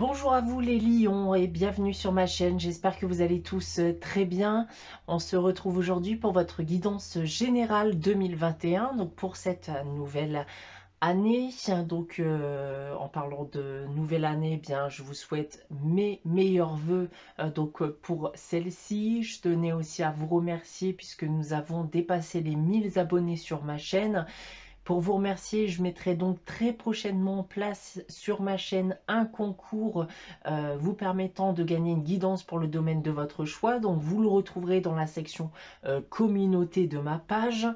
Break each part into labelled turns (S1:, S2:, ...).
S1: Bonjour à vous les lions et bienvenue sur ma chaîne, j'espère que vous allez tous très bien. On se retrouve aujourd'hui pour votre guidance générale 2021, donc pour cette nouvelle année. Donc en parlant de nouvelle année, eh bien je vous souhaite mes meilleurs vœux pour celle-ci. Je tenais aussi à vous remercier puisque nous avons dépassé les 1000 abonnés sur ma chaîne. Pour vous remercier, je mettrai donc très prochainement en place sur ma chaîne un concours vous permettant de gagner une guidance pour le domaine de votre choix. Donc vous le retrouverez dans la section communauté de ma page.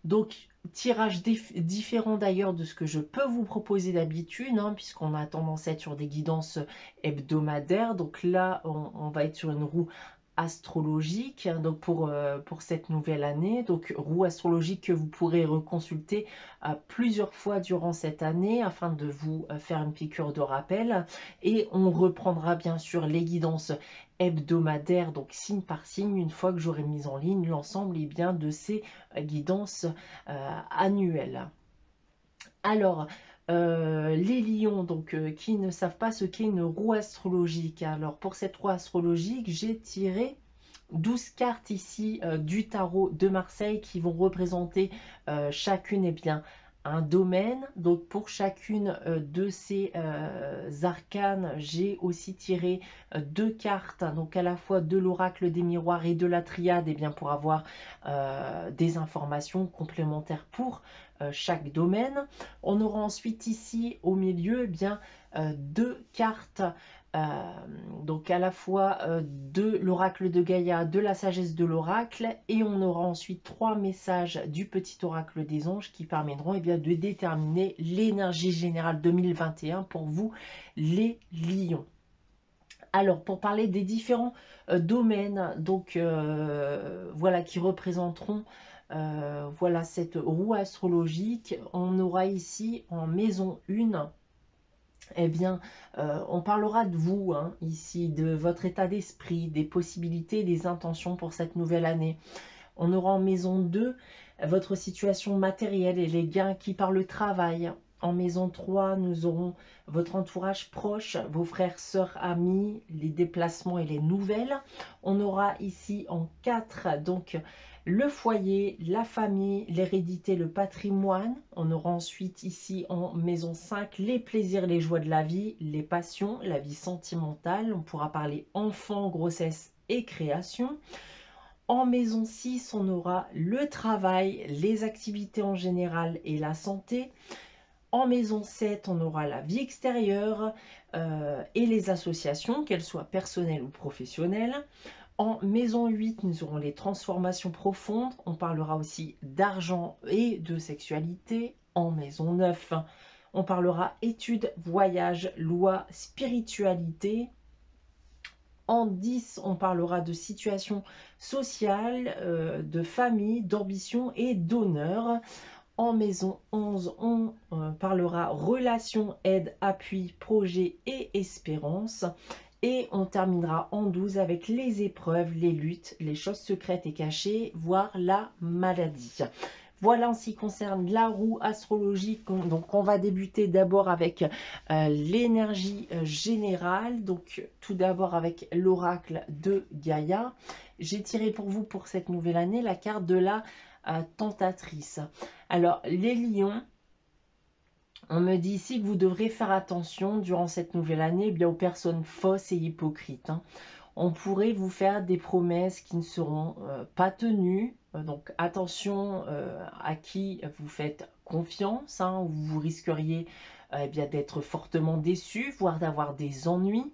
S1: Donc tirage différent d'ailleurs de ce que je peux vous proposer d'habitude, hein, puisqu'on a tendance à être sur des guidances hebdomadaires. Donc là, on va être sur une roue astrologique, donc pour cette nouvelle année, donc roue astrologique que vous pourrez reconsulter plusieurs fois durant cette année afin de vous faire une piqûre de rappel. Et on reprendra bien sûr les guidances hebdomadaires, donc signe par signe, une fois que j'aurai mis en ligne l'ensemble bien de ces guidances annuelles. Alors, les lions, donc qui ne savent pas ce qu'est une roue astrologique. Alors, pour cette roue astrologique, j'ai tiré 12 cartes ici du tarot de Marseille qui vont représenter chacune bien, un domaine. Donc pour chacune de ces arcanes, j'ai aussi tiré deux cartes, donc à la fois de l'oracle des miroirs et de la triade, bien pour avoir des informations complémentaires pour chaque domaine. On aura ensuite ici au milieu bien deux cartes donc à la fois de l'oracle de Gaïa, de la sagesse de l'oracle, et on aura ensuite trois messages du petit oracle des anges qui permettront bien, de déterminer l'énergie générale 2021 pour vous les lions. Alors pour parler des différents domaines donc voilà qui représenteront voilà cette roue astrologique, on aura ici en maison 1. Eh bien, on parlera de vous, hein, ici, de votre état d'esprit, des possibilités, des intentions pour cette nouvelle année. On aura en maison 2 votre situation matérielle et les gains acquis par le travail. En maison 3, nous aurons votre entourage proche, vos frères, sœurs, amis, les déplacements et les nouvelles. On aura ici en 4, donc le foyer, la famille, l'hérédité, le patrimoine. On aura ensuite ici en maison 5 les plaisirs, les joies de la vie, les passions, la vie sentimentale. On pourra parler enfant, grossesse et création. En maison 6, on aura le travail, les activités en général et la santé. En maison 7, on aura la vie extérieure et les associations, qu'elles soient personnelles ou professionnelles. En maison 8, nous aurons les transformations profondes. On parlera aussi d'argent et de sexualité. En maison 9, on parlera études, voyages, lois, spiritualité. En 10, on parlera de situation sociale, de famille, d'ambition et d'honneur. En maison 11, on parlera relations, aide, appui, projet et espérance. Et on terminera en 12 avec les épreuves, les luttes, les choses secrètes et cachées, voire la maladie. Voilà en ce qui concerne la roue astrologique. Donc on va débuter d'abord avec l'énergie générale. Donc tout d'abord avec l'oracle de Gaïa. J'ai tiré pour vous pour cette nouvelle année la carte de la tentatrice. Alors les lions, on me dit ici que vous devrez faire attention durant cette nouvelle année bien, aux personnes fausses et hypocrites. Hein. On pourrait vous faire des promesses qui ne seront pas tenues. Donc attention à qui vous faites confiance, hein, où vous risqueriez bien d'être fortement déçu, voire d'avoir des ennuis.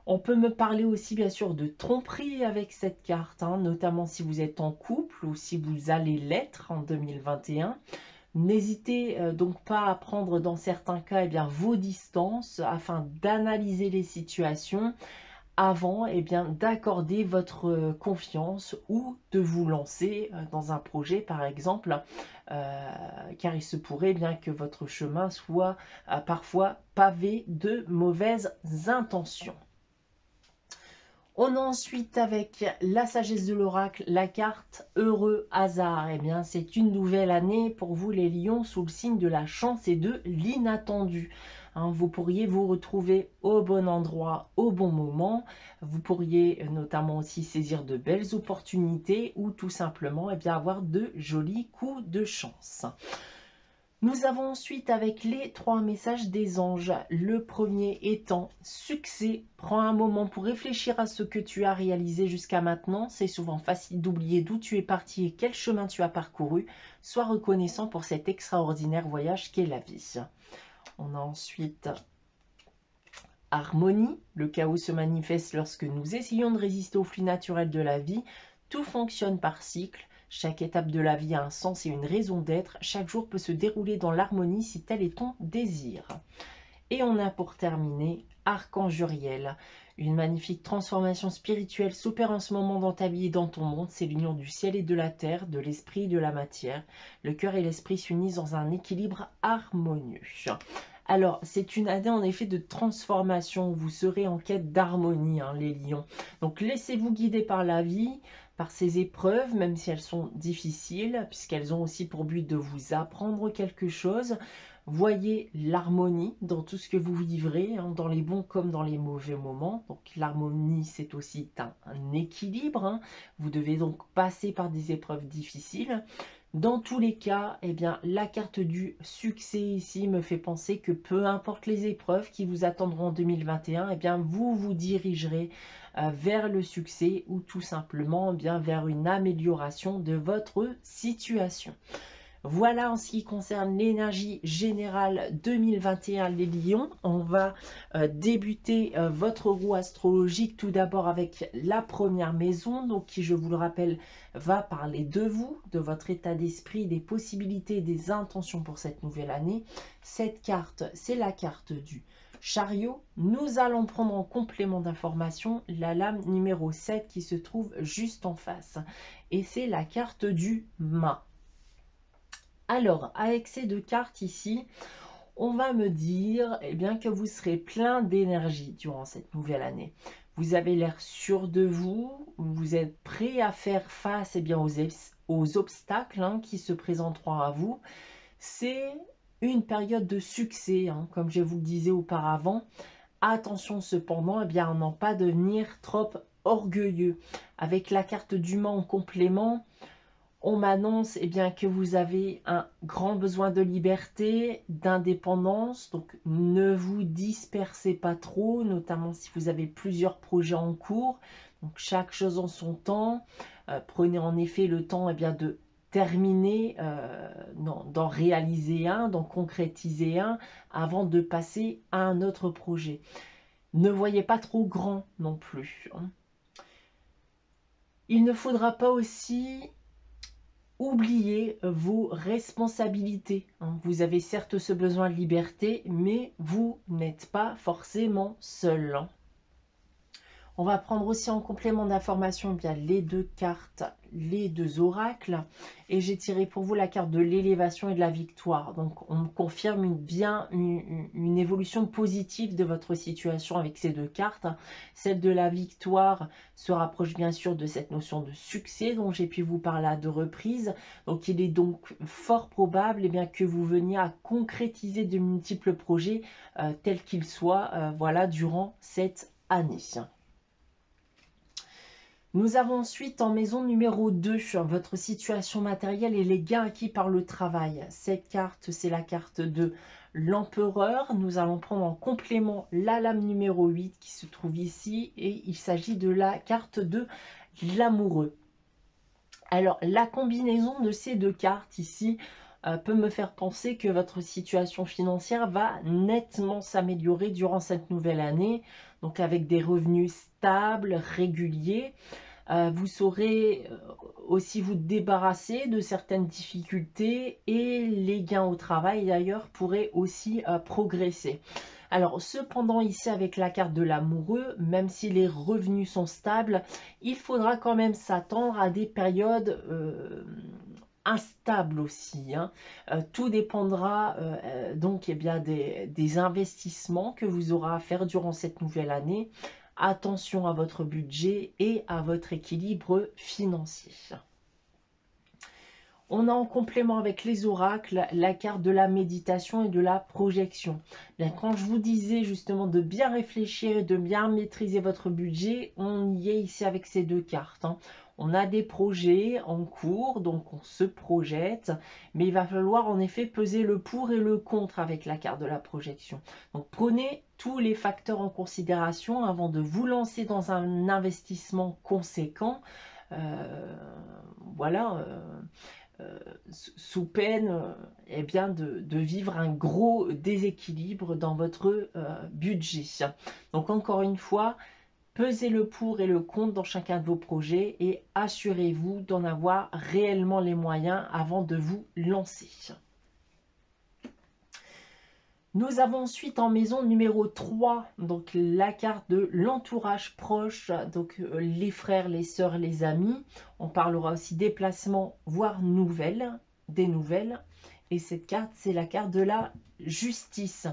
S1: On peut me parler aussi bien sûr de tromperie avec cette carte, hein, notamment si vous êtes en couple ou si vous allez l'être en 2021. N'hésitez donc pas à prendre dans certains cas bien, vos distances afin d'analyser les situations avant bien, d'accorder votre confiance ou de vous lancer dans un projet par exemple, car il se pourrait bien que votre chemin soit parfois pavé de mauvaises intentions. On a ensuite avec la sagesse de l'oracle, la carte heureux hasard. Eh bien, c'est une nouvelle année pour vous les lions sous le signe de la chance et de l'inattendu. hein. Vous pourriez vous retrouver au bon endroit, au bon moment. Vous pourriez notamment aussi saisir de belles opportunités ou tout simplement avoir de jolis coups de chance. Nous avons ensuite avec les 3 messages des anges. Le premier étant succès. Prends un moment pour réfléchir à ce que tu as réalisé jusqu'à maintenant. C'est souvent facile d'oublier d'où tu es parti et quel chemin tu as parcouru. Sois reconnaissant pour cet extraordinaire voyage qu'est la vie. On a ensuite harmonie. Le chaos se manifeste lorsque nous essayons de résister au flux naturel de la vie. Tout fonctionne par cycle. Chaque étape de la vie a un sens et une raison d'être. Chaque jour peut se dérouler dans l'harmonie si tel est ton désir. Et on a pour terminer Archange Uriel. Une magnifique transformation spirituelle s'opère en ce moment dans ta vie et dans ton monde. C'est l'union du ciel et de la terre, de l'esprit et de la matière. Le cœur et l'esprit s'unissent dans un équilibre harmonieux. Alors, c'est une année en effet de transformation. Vous serez en quête d'harmonie, hein, les lions. Donc, laissez-vous guider par la vie, par ces épreuves, même si elles sont difficiles, puisqu'elles ont aussi pour but de vous apprendre quelque chose. Voyez l'harmonie dans tout ce que vous vivrez, hein, dans les bons comme dans les mauvais moments. Donc, l'harmonie, c'est aussi un équilibre, hein. Vous devez donc passer par des épreuves difficiles. Dans tous les cas, la carte du succès ici me fait penser que peu importe les épreuves qui vous attendront en 2021, vous vous dirigerez vers le succès ou tout simplement vers une amélioration de votre situation. Voilà en ce qui concerne l'énergie générale 2021 les lions. On va débuter votre roue astrologique tout d'abord avec la première maison, donc qui, je vous le rappelle, va parler de vous, de votre état d'esprit, des possibilités et des intentions pour cette nouvelle année. Cette carte, c'est la carte du chariot. Nous allons prendre en complément d'information la lame numéro 7 qui se trouve juste en face. Et c'est la carte du mât. Alors, avec ces 2 cartes ici, on va me dire que vous serez plein d'énergie durant cette nouvelle année. Vous avez l'air sûr de vous, vous êtes prêt à faire face aux obstacles, hein, qui se présenteront à vous. C'est une période de succès, hein, comme je vous le disais auparavant. Attention cependant à n'en pas devenir trop orgueilleux. Avec la carte du mât en complément, on m'annonce que vous avez un grand besoin de liberté, d'indépendance. Donc ne vous dispersez pas trop, notamment si vous avez plusieurs projets en cours. Donc chaque chose en son temps. Prenez en effet le temps de terminer, d'en réaliser un, d'en concrétiser un, avant de passer à un autre projet. Ne voyez pas trop grand non plus, hein. Il ne faudra pas aussi oubliez vos responsabilités, hein. Vous avez certes ce besoin de liberté, mais vous n'êtes pas forcément seul, hein. On va prendre aussi en complément d'information les 2 cartes, les 2 oracles. Et j'ai tiré pour vous la carte de l'élévation et de la victoire. Donc on me confirme une évolution positive de votre situation avec ces 2 cartes. Celle de la victoire se rapproche bien sûr de cette notion de succès dont j'ai pu vous parler à 2 reprises. Donc il est donc fort probable que vous veniez à concrétiser de multiples projets tels qu'ils soient durant cette année. Nous avons ensuite en maison numéro 2, votre situation matérielle et les gains acquis par le travail. Cette carte, c'est la carte de l'empereur. Nous allons prendre en complément la lame numéro 8 qui se trouve ici. Et il s'agit de la carte de l'amoureux. Alors, la combinaison de ces 2 cartes ici peut me faire penser que votre situation financière va nettement s'améliorer durant cette nouvelle année. Donc avec des revenus stables, réguliers. Vous saurez aussi vous débarrasser de certaines difficultés et les gains au travail d'ailleurs pourraient aussi progresser. Alors cependant ici avec la carte de l'amoureux, même si les revenus sont stables, il faudra quand même s'attendre à des périodes instable aussi, hein. Tout dépendra donc des investissements que vous aurez à faire durant cette nouvelle année. Attention à votre budget et à votre équilibre financier. On a en complément avec les oracles la carte de la méditation et de la projection. Bien, quand je vous disais justement de bien réfléchir et de bien maîtriser votre budget, on y est ici avec ces deux cartes. On a des projets en cours, donc on se projette, mais il va falloir en effet peser le pour et le contre avec la carte de la projection. Donc prenez tous les facteurs en considération avant de vous lancer dans un investissement conséquent. Voilà, sous peine eh bien de vivre un gros déséquilibre dans votre budget. Donc encore une fois, pesez le pour et le contre dans chacun de vos projets et assurez-vous d'en avoir réellement les moyens avant de vous lancer. Nous avons ensuite en maison numéro 3, donc la carte de l'entourage proche, donc les frères, les sœurs, les amis. On parlera aussi déplacements, voire nouvelles, des nouvelles. Et cette carte, c'est la carte de la justice.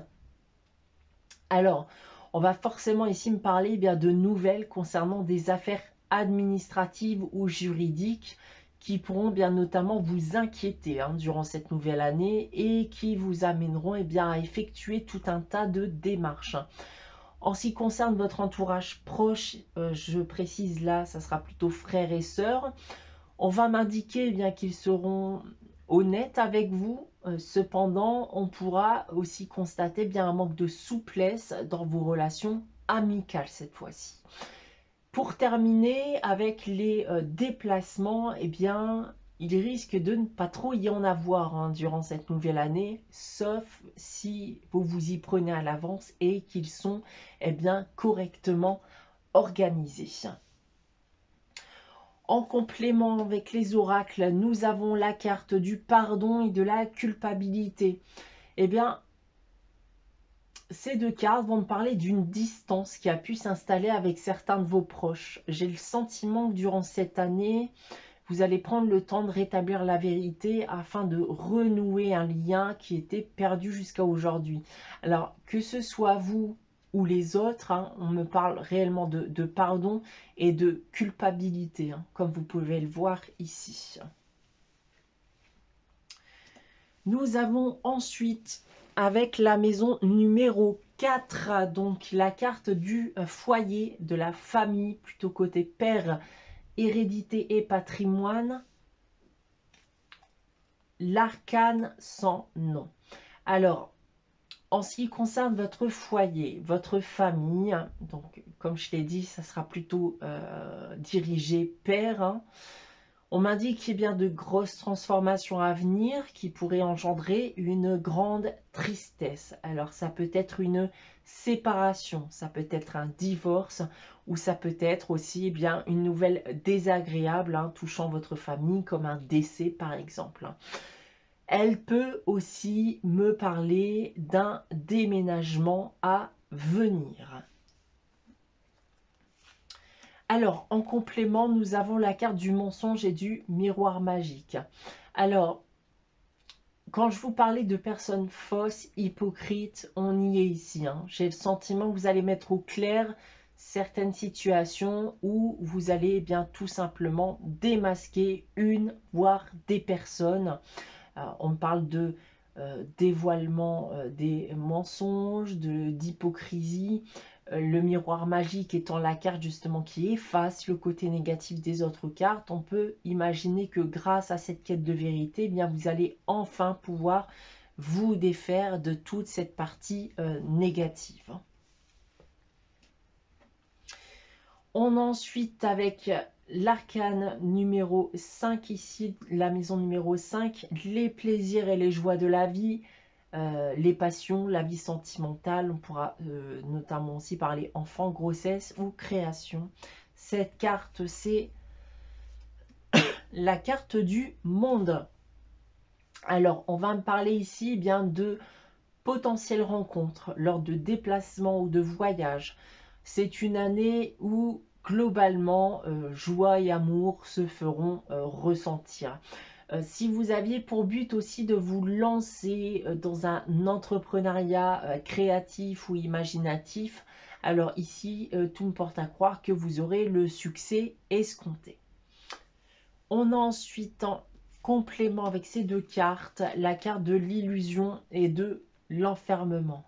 S1: Alors, on va forcément ici me parler bien de nouvelles concernant des affaires administratives ou juridiques qui pourront bien notamment vous inquiéter durant cette nouvelle année et qui vous amèneront bien, à effectuer tout un tas de démarches. En ce qui concerne votre entourage proche, je précise là, ça sera plutôt frères et sœurs. On va m'indiquer bien qu'ils seront honnêtes avec vous. Cependant, on pourra aussi constater bien un manque de souplesse dans vos relations amicales cette fois-ci. Pour terminer avec les déplacements, eh bien, il risque de ne pas trop y en avoir durant cette nouvelle année, sauf si vous vous y prenez à l'avance et qu'ils sont bien, correctement organisés. En complément avec les oracles, nous avons la carte du pardon et de la culpabilité. Eh bien, ces deux cartes vont me parler d'une distance qui a pu s'installer avec certains de vos proches. J'ai le sentiment que durant cette année, vous allez prendre le temps de rétablir la vérité afin de renouer un lien qui était perdu jusqu'à aujourd'hui. Alors, que ce soit vous ou les autres, on me parle réellement de pardon et de culpabilité, comme vous pouvez le voir ici. Nous avons ensuite, avec la maison numéro 4, donc la carte du foyer, de la famille, plutôt côté père, hérédité et patrimoine, l'arcane sans nom. Alors, en ce qui concerne votre foyer, votre famille, donc comme je l'ai dit, ça sera plutôt dirigé père. On m'indique qu'il y a bien de grosses transformations à venir qui pourraient engendrer une grande tristesse. Alors ça peut être une séparation, ça peut être un divorce ou ça peut être aussi bien une nouvelle désagréable touchant votre famille comme un décès par exemple. Elle peut aussi me parler d'un déménagement à venir. Alors, en complément, nous avons la carte du mensonge et du miroir magique. Alors, quand je vous parlais de personnes fausses, hypocrites, on y est ici. J'ai le sentiment que vous allez mettre au clair certaines situations où vous allez bien tout simplement démasquer une, voire des personnes. On parle de dévoilement des mensonges, d'hypocrisie. Le miroir magique étant la carte justement qui efface le côté négatif des autres cartes, on peut imaginer que grâce à cette quête de vérité, eh bien vous allez enfin pouvoir vous défaire de toute cette partie négative. On a ensuite avec l'arcane numéro 5 ici, la maison numéro 5, les plaisirs et les joies de la vie, les passions, la vie sentimentale. On pourra notamment aussi parler enfant, grossesse ou création. Cette carte, c'est la carte du monde. Alors, on va me parler ici bien de potentielles rencontres lors de déplacements ou de voyages. C'est une année où globalement joie et amour se feront ressentir. Si vous aviez pour but aussi de vous lancer dans un entrepreneuriat créatif ou imaginatif, alors ici, tout me porte à croire que vous aurez le succès escompté. On a ensuite en complément avec ces deux cartes, la carte de l'illusion et de l'enfermement.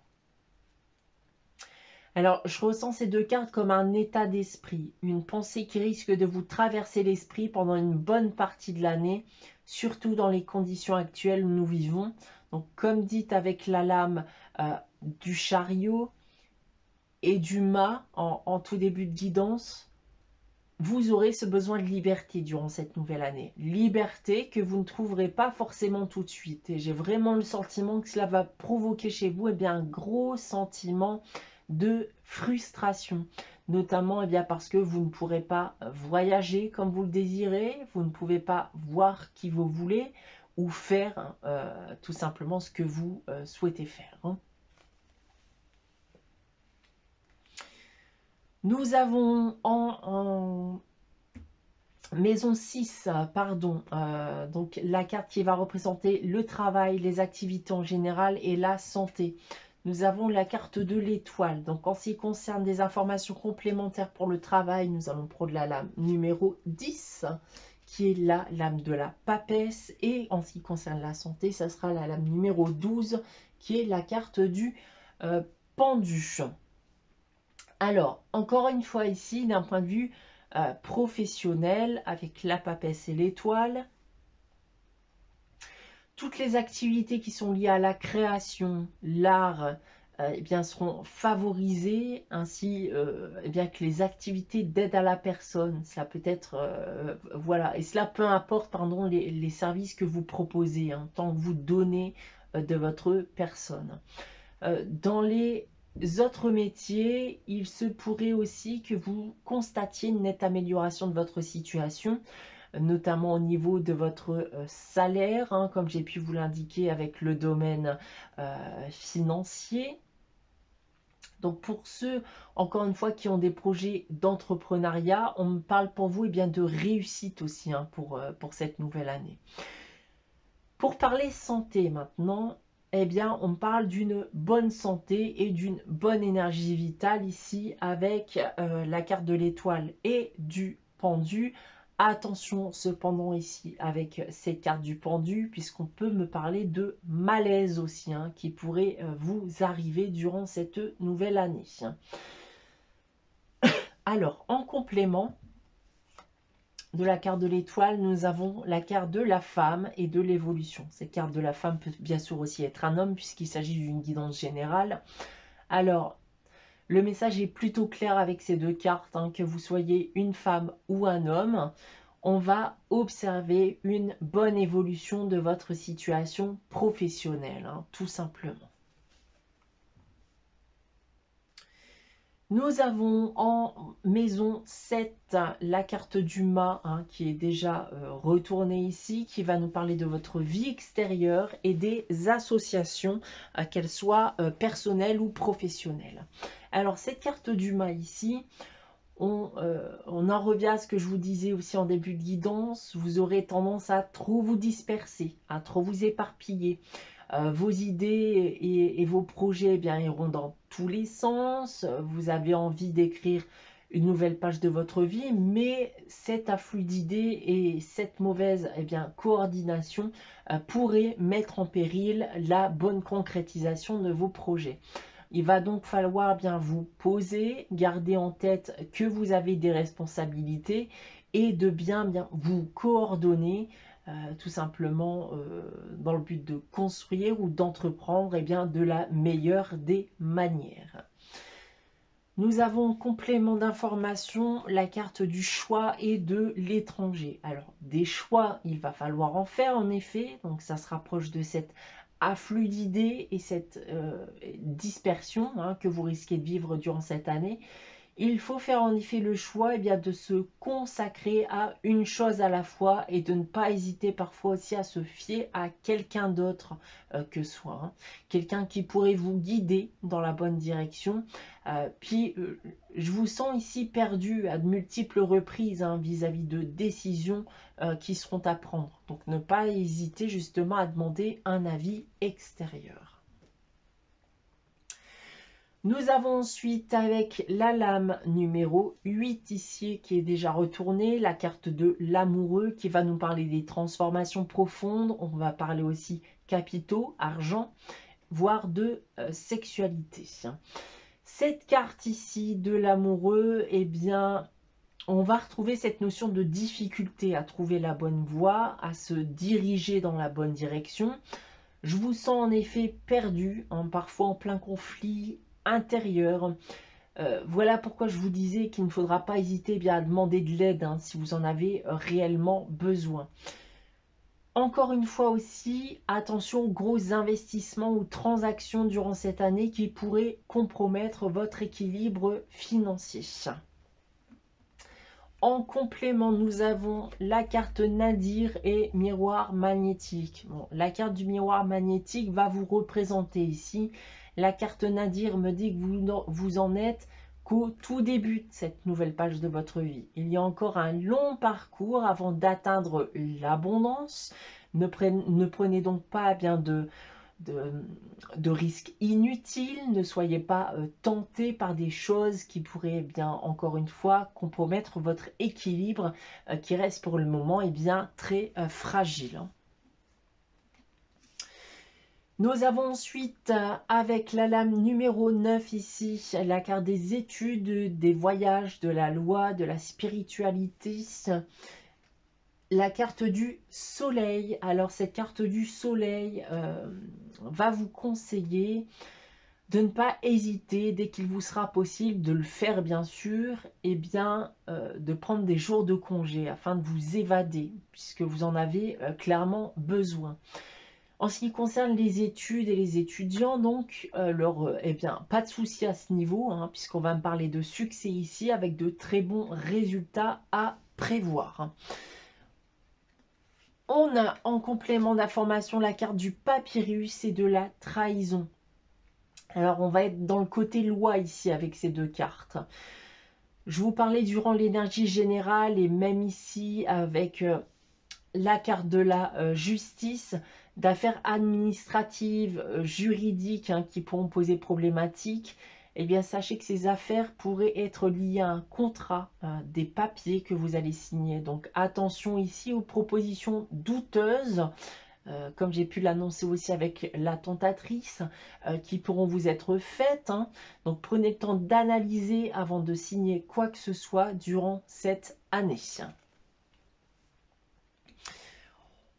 S1: Alors, je ressens ces deux cartes comme un état d'esprit, une pensée qui risque de vous traverser l'esprit pendant une bonne partie de l'année, surtout dans les conditions actuelles où nous vivons. Donc, comme dit avec la lame du chariot et du mât en tout début de guidance, vous aurez ce besoin de liberté durant cette nouvelle année. Liberté que vous ne trouverez pas forcément tout de suite. Et j'ai vraiment le sentiment que cela va provoquer chez vous un gros sentiment de frustration. Notamment parce que vous ne pourrez pas voyager comme vous le désirez, vous ne pouvez pas voir qui vous voulez ou faire tout simplement ce que vous souhaitez faire. Nous avons en maison 6, pardon, donc la carte qui va représenter le travail, les activités en général et la santé. Nous avons la carte de l'étoile. Donc en ce qui concerne des informations complémentaires pour le travail, nous allons prendre la lame numéro 10, qui est la lame de la papesse. Et en ce qui concerne la santé, ça sera la lame numéro 12, qui est la carte du pendu. Alors, encore une fois ici, d'un point de vue professionnel, avec la papesse et l'étoile, toutes les activités qui sont liées à la création, l'art, seront favorisées, ainsi que les activités d'aide à la personne. Cela peut être, voilà, et cela peu importe, pardon, les services que vous proposez, tant que vous donnez de votre personne. Dans les autres métiers, il se pourrait aussi que vous constatiez une nette amélioration de votre situation, notamment au niveau de votre salaire, comme j'ai pu vous l'indiquer avec le domaine financier. Donc pour ceux, encore une fois, qui ont des projets d'entrepreneuriat, on me parle pour vous de réussite aussi pour cette nouvelle année. Pour parler santé maintenant, on me parle d'une bonne santé et d'une bonne énergie vitale ici avec la carte de l'étoile et du pendu. Attention cependant ici avec cette carte du pendu, puisqu'on peut me parler de malaise aussi qui pourrait vous arriver durant cette nouvelle année. Alors, en complément de la carte de l'étoile, nous avons la carte de la femme et de l'évolution. Cette carte de la femme peut bien sûr aussi être un homme, puisqu'il s'agit d'une guidance générale. Alors, le message est plutôt clair avec ces deux cartes, que vous soyez une femme ou un homme. On va observer une bonne évolution de votre situation professionnelle, tout simplement. Nous avons en maison 7 la carte du mât qui est déjà retournée ici, qui va nous parler de votre vie extérieure et des associations, qu'elles soient personnelles ou professionnelles. Alors cette carte du mât ici, on en revient à ce que je vous disais aussi en début de guidance, vous aurez tendance à trop vous disperser, à trop vous éparpiller. Vos idées et vos projets iront dans tous les sens. Vous avez envie d'écrire une nouvelle page de votre vie, mais cet afflux d'idées et cette mauvaise coordination pourrait mettre en péril la bonne concrétisation de vos projets. Il va donc falloir vous poser, garder en tête que vous avez des responsabilités et de bien vous coordonner tout simplement dans le but de construire ou d'entreprendre de la meilleure des manières. Nous avons en complément d'information la carte du choix et de l'étranger. Alors des choix, il va falloir en faire en effet, donc ça se rapproche de cet afflux d'idées et cette dispersion que vous risquez de vivre durant cette année. Il faut faire en effet le choix de se consacrer à une chose à la fois et de ne pas hésiter parfois aussi à se fier à quelqu'un d'autre que soi. Quelqu'un qui pourrait vous guider dans la bonne direction. Je vous sens ici perdu à de multiples reprises vis-à-vis de décisions qui seront à prendre. Donc ne pas hésiter justement à demander un avis extérieur. Nous avons ensuite avec la lame numéro 8 ici qui est déjà retournée, la carte de l'amoureux qui va nous parler des transformations profondes. On va parler aussi capitaux, argent, voire de sexualité. Cette carte ici de l'amoureux, eh bien, on va retrouver cette notion de difficulté à trouver la bonne voie, à se diriger dans la bonne direction. Je vous sens en effet perdu, parfois en plein conflit intérieur. Voilà pourquoi je vous disais qu'il ne faudra pas hésiter bien, à demander de l'aide si vous en avez réellement besoin. Encore une fois aussi, attention aux gros investissements ou transactions durant cette année qui pourraient compromettre votre équilibre financier. En complément, nous avons la carte Nadir et miroir magnétique. Bon, la carte du miroir magnétique va vous représenter ici. La carte Nadir me dit que vous en êtes qu'au tout début de cette nouvelle page de votre vie. Il y a encore un long parcours avant d'atteindre l'abondance. Ne prenez donc pas bien de risques inutiles, ne soyez pas tentés par des choses qui pourraient bien encore une fois compromettre votre équilibre qui reste pour le moment bien très fragile. Nous avons ensuite avec la lame numéro 9 ici, la carte des études, des voyages, de la loi, de la spiritualité. La carte du soleil. Alors cette carte du soleil va vous conseiller de ne pas hésiter dès qu'il vous sera possible de le faire bien sûr, et bien de prendre des jours de congé afin de vous évader puisque vous en avez clairement besoin. En ce qui concerne les études et les étudiants, donc, pas de souci à ce niveau, puisqu'on va me parler de succès ici avec de très bons résultats à prévoir. On a en complément d'information la carte du papyrus et de la trahison. Alors, on va être dans le côté loi ici avec ces deux cartes. Je vous parlais durant l'énergie générale et même ici avec la carte de la justice, d'affaires administratives, juridiques qui pourront poser problématique. Eh bien, sachez que ces affaires pourraient être liées à un contrat, des papiers que vous allez signer. Donc, attention ici aux propositions douteuses, comme j'ai pu l'annoncer aussi avec la tentatrice, qui pourront vous être faites. Donc, prenez le temps d'analyser avant de signer quoi que ce soit durant cette année.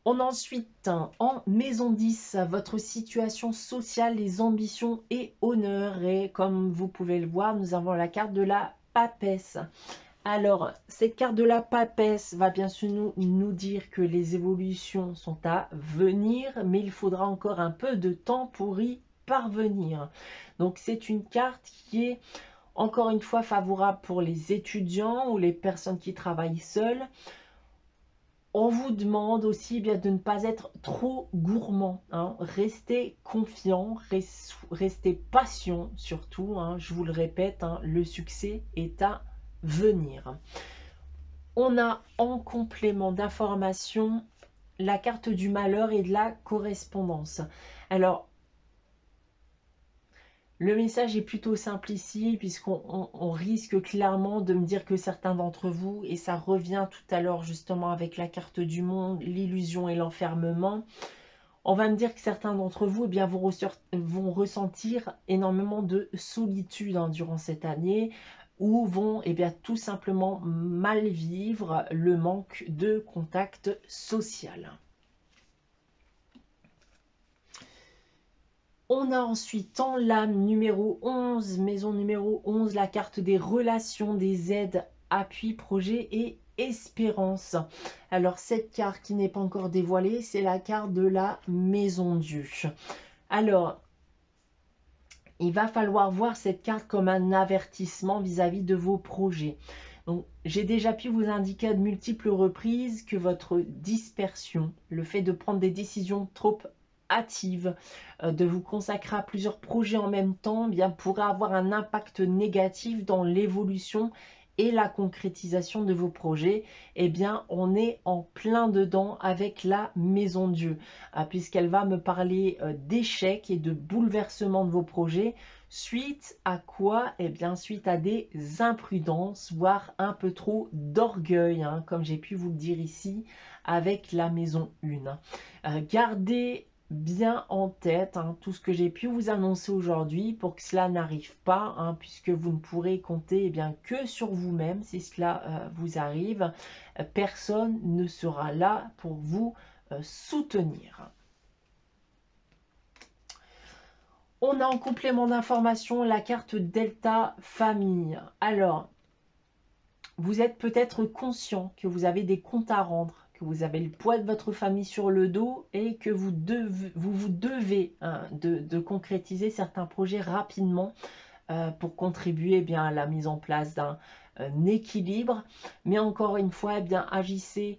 S1: On a ensuite en maison 10 votre situation sociale, les ambitions et honneurs. Et comme vous pouvez le voir, nous avons la carte de la papesse. Alors, cette carte de la papesse va bien sûr nous dire que les évolutions sont à venir, mais il faudra encore un peu de temps pour y parvenir. Donc, c'est une carte qui est encore une fois favorable pour les étudiants ou les personnes qui travaillent seules. On vous demande aussi bien de ne pas être trop gourmand. Restez confiant, restez patient surtout. Je vous le répète, le succès est à venir. On a en complément d'information la carte du malheur et de la correspondance. Alors, le message est plutôt simple ici, puisqu'on risque clairement de me dire que certains d'entre vous, et ça revient tout à l'heure justement avec la carte du monde, l'illusion et l'enfermement, on va me dire que certains d'entre vous vont ressentir énormément de solitude durant cette année, ou vont tout simplement mal vivre le manque de contact social. On a ensuite en lame numéro 11, maison numéro 11, la carte des relations, des aides, appui, projet et espérance. Alors cette carte qui n'est pas encore dévoilée, c'est la carte de la maison Dieu. Alors, il va falloir voir cette carte comme un avertissement vis-à-vis de vos projets. Donc, j'ai déjà pu vous indiquer à de multiples reprises que votre dispersion, le fait de prendre des décisions trop hâtives, de vous consacrer à plusieurs projets en même temps, pourrait avoir un impact négatif dans l'évolution et la concrétisation de vos projets. On est en plein dedans avec la maison Dieu, puisqu'elle va me parler d'échecs et de bouleversement de vos projets, Suite à quoi? Eh bien, suite à des imprudences, voire un peu trop d'orgueil, hein, comme j'ai pu vous le dire ici avec la maison 1. Gardez bien en tête tout ce que j'ai pu vous annoncer aujourd'hui pour que cela n'arrive pas, puisque vous ne pourrez compter bien que sur vous-même si cela vous arrive. Personne ne sera là pour vous soutenir. On a en complément d'information la carte Delta Famille. Alors, vous êtes peut-être conscient que vous avez des comptes à rendre, que vous avez le poids de votre famille sur le dos et que vous devez de concrétiser certains projets rapidement pour contribuer bien, à la mise en place d'un équilibre. Mais encore une fois, bien, agissez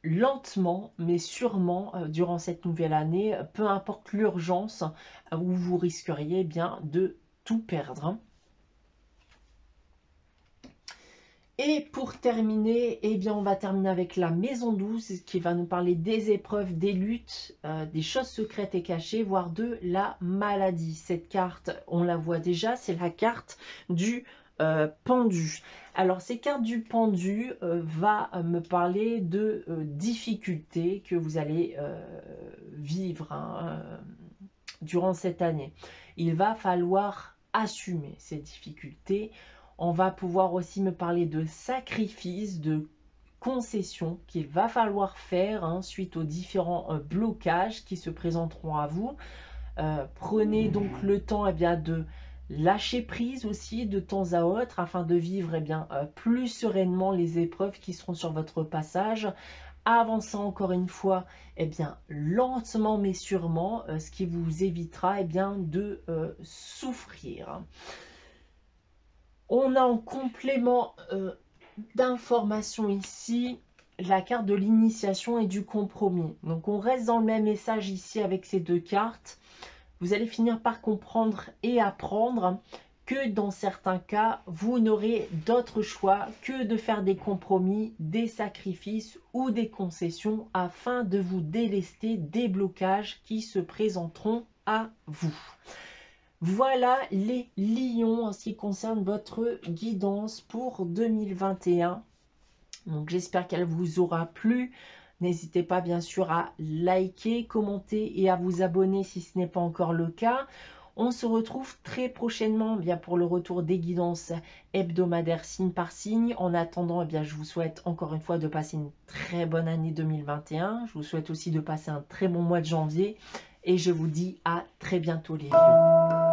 S1: lentement mais sûrement durant cette nouvelle année, peu importe l'urgence où vous risqueriez bien de tout perdre. Et pour terminer, eh bien, on va terminer avec la maison 12 qui va nous parler des épreuves, des luttes, des choses secrètes et cachées, voire de la maladie. Cette carte, on la voit déjà, c'est la carte du pendu. Alors, ces cartes du pendu va me parler de difficultés que vous allez vivre durant cette année. Il va falloir assumer ces difficultés. On va pouvoir aussi me parler de sacrifices, de concessions qu'il va falloir faire suite aux différents blocages qui se présenteront à vous. Prenez donc le temps de lâcher prise aussi de temps à autre afin de vivre plus sereinement les épreuves qui seront sur votre passage. Avançant encore une fois lentement mais sûrement, ce qui vous évitera de souffrir. On a en complément d'information ici la carte de l'initiation et du compromis. Donc on reste dans le même message ici avec ces deux cartes. Vous allez finir par comprendre et apprendre que dans certains cas, vous n'aurez d'autre choix que de faire des compromis, des sacrifices ou des concessions afin de vous délester des blocages qui se présenteront à vous. Voilà les lions en ce qui concerne votre guidance pour 2021. Donc j'espère qu'elle vous aura plu. N'hésitez pas bien sûr à liker, commenter et à vous abonner si ce n'est pas encore le cas. On se retrouve très prochainement pour le retour des guidances hebdomadaires signe par signe. En attendant, je vous souhaite encore une fois de passer une très bonne année 2021. Je vous souhaite aussi de passer un très bon mois de janvier. Et je vous dis à très bientôt les lions.